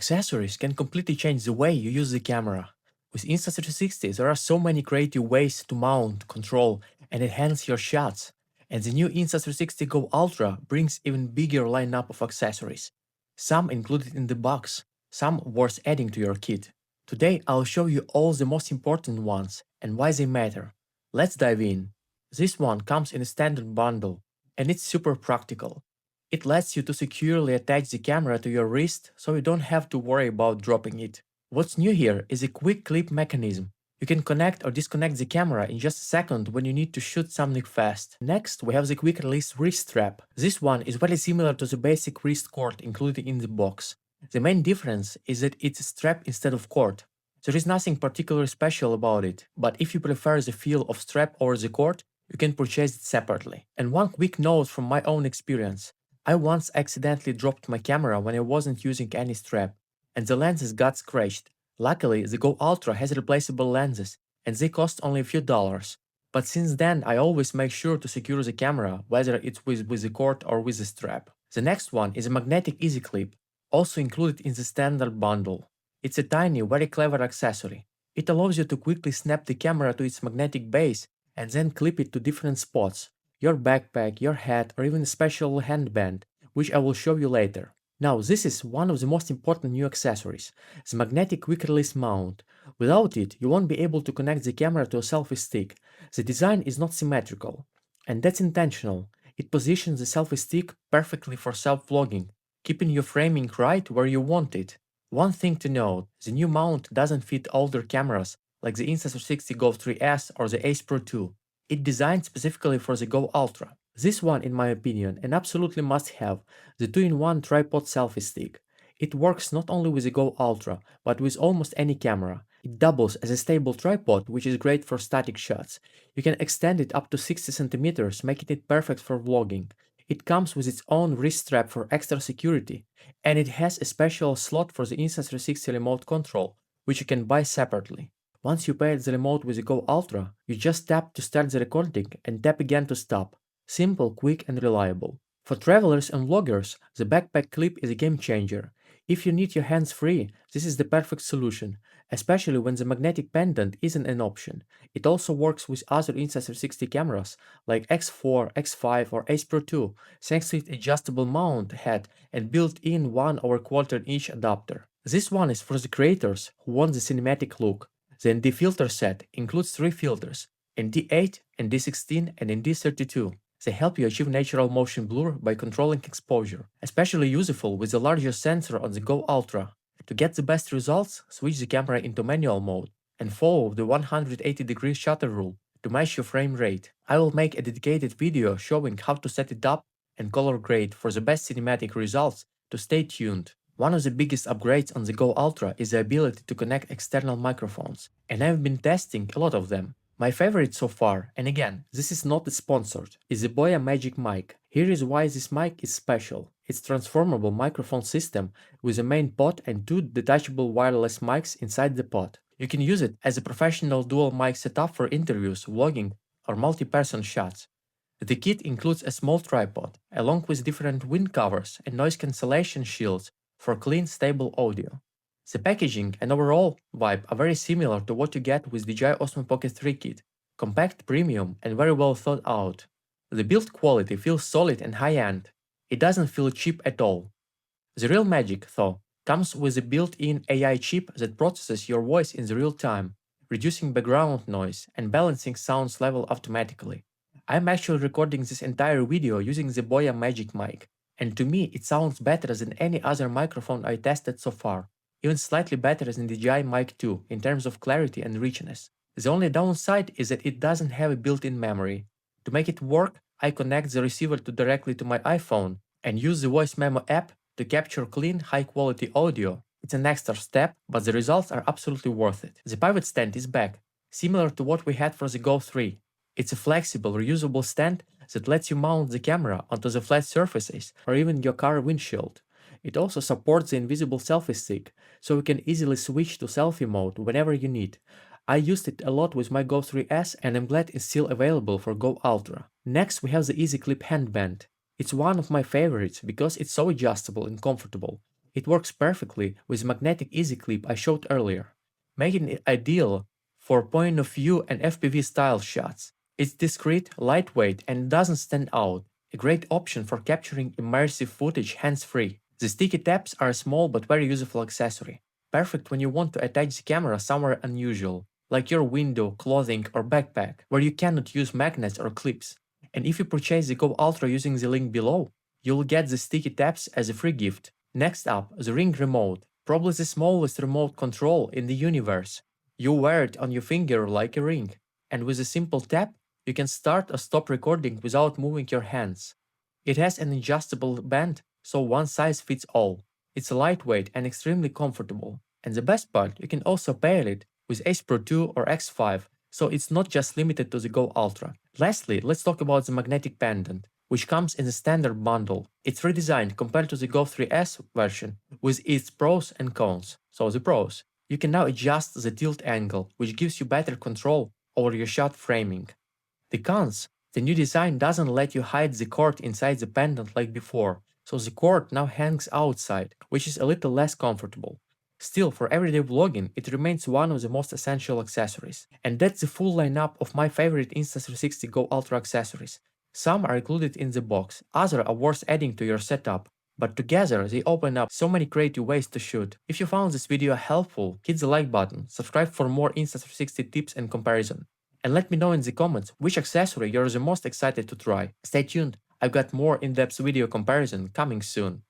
Accessories can completely change the way you use the camera. With Insta360, there are so many creative ways to mount, control, and enhance your shots. And the new Insta360 Go Ultra brings even bigger lineup of accessories. Some included in the box, some worth adding to your kit. Today I'll show you all the most important ones and why they matter. Let's dive in. This one comes in a standard bundle, and it's super practical. It lets you to securely attach the camera to your wrist so you don't have to worry about dropping it. What's new here is a quick clip mechanism. You can connect or disconnect the camera in just a second when you need to shoot something fast. Next, we have the quick release wrist strap. This one is very similar to the basic wrist cord included in the box. The main difference is that it's a strap instead of cord. There is nothing particularly special about it, but if you prefer the feel of strap over the cord, you can purchase it separately. And one quick note from my own experience. I once accidentally dropped my camera when I wasn't using any strap, and the lenses got scratched. Luckily, the Go Ultra has replaceable lenses, and they cost only a few dollars. But since then, I always make sure to secure the camera, whether it's with the cord or with the strap. The next one is a magnetic easy clip, also included in the standard bundle. It's a tiny, very clever accessory. It allows you to quickly snap the camera to its magnetic base and then clip it to different spots. Your backpack, your hat, or even a special handband, which I will show you later. Now, this is one of the most important new accessories, the magnetic quick release mount. Without it, you won't be able to connect the camera to a selfie stick. The design is not symmetrical, and that's intentional. It positions the selfie stick perfectly for self-vlogging, keeping your framing right where you want it. One thing to note, the new mount doesn't fit older cameras like the Insta360 Go 3S or the Ace Pro 2. It's designed specifically for the Go Ultra. This one, in my opinion, an absolutely must-have, the 2-in-1 tripod selfie stick. It works not only with the Go Ultra, but with almost any camera. It doubles as a stable tripod, which is great for static shots. You can extend it up to 60 cm, making it perfect for vlogging. It comes with its own wrist strap for extra security, and it has a special slot for the Insta360 remote control, which you can buy separately. Once you pair the remote with the Go Ultra, you just tap to start the recording and tap again to stop. Simple, quick, and reliable. For travelers and vloggers, the backpack clip is a game changer. If you need your hands free, this is the perfect solution, especially when the magnetic pendant isn't an option. It also works with other Insta360 cameras like X4, X5, or Ace Pro 2, thanks to its adjustable mount head and built-in 1/4-inch adapter. This one is for the creators who want the cinematic look. The ND filter set includes 3 filters, ND8, ND16, and ND32. They help you achieve natural motion blur by controlling exposure, especially useful with the larger sensor on the Go Ultra. To get the best results, switch the camera into manual mode and follow the 180-degree shutter rule to match your frame rate. I will make a dedicated video showing how to set it up and color grade for the best cinematic results, so stay tuned. One of the biggest upgrades on the Go Ultra is the ability to connect external microphones, and I've been testing a lot of them. My favorite so far, and again, this is not sponsored, is the Boya Magic Mic. Here is why this mic is special. It's transformable microphone system with a main pot and 2 detachable wireless mics inside the pot. You can use it as a professional dual mic setup for interviews, vlogging, or multi-person shots. The kit includes a small tripod, along with different wind covers and noise cancellation shields for clean, stable audio. The packaging and overall vibe are very similar to what you get with DJI Osmo Pocket 3 kit, compact, premium, and very well thought out. The build quality feels solid and high-end. It doesn't feel cheap at all. The real magic, though, comes with a built-in AI chip that processes your voice in the real time, reducing background noise and balancing sound level automatically. I'm actually recording this entire video using the Boya Magic Mic, and to me it sounds better than any other microphone I tested so far, even slightly better than the DJI Mic 2 in terms of clarity and richness. The only downside is that it doesn't have a built-in memory. To make it work, I connect the receiver directly to my iPhone and use the Voice Memo app to capture clean, high-quality audio. It's an extra step, but the results are absolutely worth it. The pivot stand is back, similar to what we had for the Go 3. It's a flexible, reusable stand that lets you mount the camera onto the flat surfaces or even your car windshield. It also supports the invisible selfie stick, so you can easily switch to selfie mode whenever you need. I used it a lot with my Go 3S and I'm glad it's still available for Go Ultra. Next, we have the Easy Clip Handband. It's one of my favorites because it's so adjustable and comfortable. It works perfectly with the magnetic easy clip I showed earlier, making it ideal for point of view and FPV style shots. It's discreet, lightweight, and doesn't stand out, a great option for capturing immersive footage hands-free. The sticky tabs are a small but very useful accessory, perfect when you want to attach the camera somewhere unusual, like your window, clothing, or backpack, where you cannot use magnets or clips. And if you purchase the Go Ultra using the link below, you'll get the sticky tabs as a free gift. Next up, the Ring Remote, probably the smallest remote control in the universe. You wear it on your finger like a ring, and with a simple tap, you can start or stop recording without moving your hands. It has an adjustable band, so one size fits all. It's lightweight and extremely comfortable. And the best part, you can also pair it with Ace Pro 2 or X5, so it's not just limited to the Go Ultra. Lastly, let's talk about the magnetic pendant, which comes in the standard bundle. It's redesigned compared to the Go 3S version, with its pros and cons. So the pros: you can now adjust the tilt angle, which gives you better control over your shot framing. The cons: the new design doesn't let you hide the cord inside the pendant like before, so the cord now hangs outside, which is a little less comfortable. Still, for everyday vlogging, it remains one of the most essential accessories. And that's the full lineup of my favorite Insta360 Go Ultra accessories. Some are included in the box, others are worth adding to your setup, but together they open up so many creative ways to shoot. If you found this video helpful, hit the like button, subscribe for more Insta360 tips and comparison, and let me know in the comments which accessory you're the most excited to try. Stay tuned, I've got more in-depth video comparison coming soon.